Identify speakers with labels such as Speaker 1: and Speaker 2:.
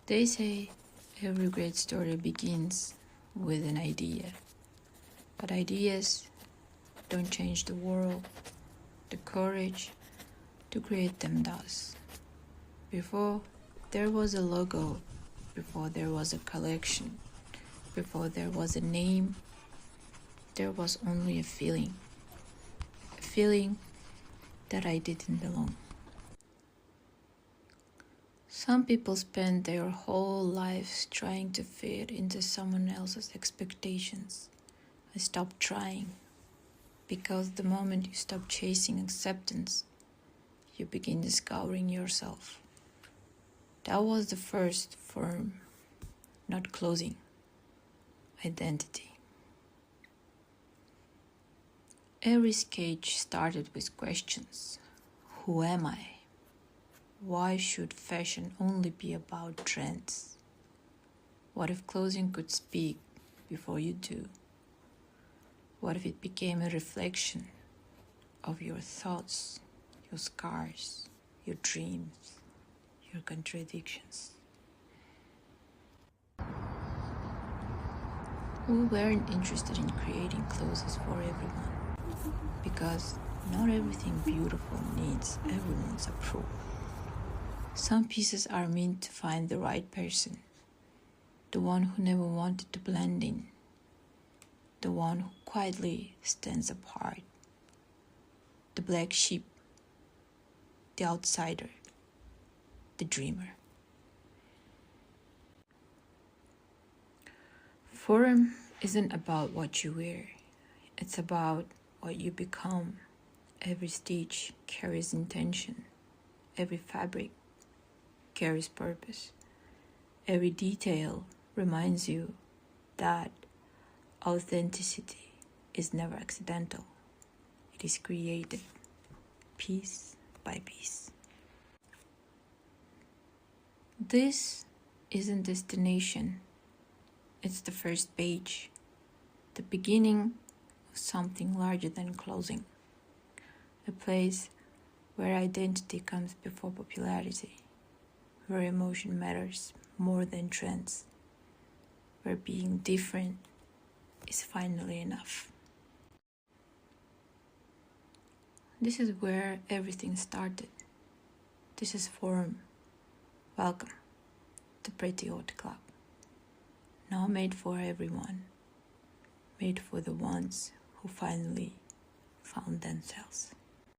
Speaker 1: They say every great story begins with an idea, but ideas don't change the world. The courage to create them does. Before there was a logo, before there was a collection, before there was a name, there was only a feeling that I didn't belong. Some people spend their whole lives trying to fit into someone else's expectations. I stopped trying, because the moment you stop chasing acceptance, you begin discovering yourself. That was the first firm, not closing, identity. Every sketch started with questions. Who am I? Why should fashion only be about trends? What if clothing could speak before you do? What if it became a reflection of your thoughts, your scars, your dreams, your contradictions? We weren't interested in creating clothes for everyone, because not everything beautiful needs everyone's approval. Some pieces are meant to find the right person, the one who never wanted to blend in, the one who quietly stands apart, the black sheep, the outsider, the dreamer. Form isn't about what you wear, it's about what you become. Every stitch carries intention, every fabric carries purpose. Every detail reminds you that authenticity is never accidental. It is created piece by piece. This isn't destination. It's the first page, the beginning of something larger than clothing. A place where identity comes before popularity, where emotion matters more than trends, where being different is finally enough. This is where everything started. This is Forum. Welcome to Pretty Haute Club. Not made for everyone, made for the ones who finally found themselves.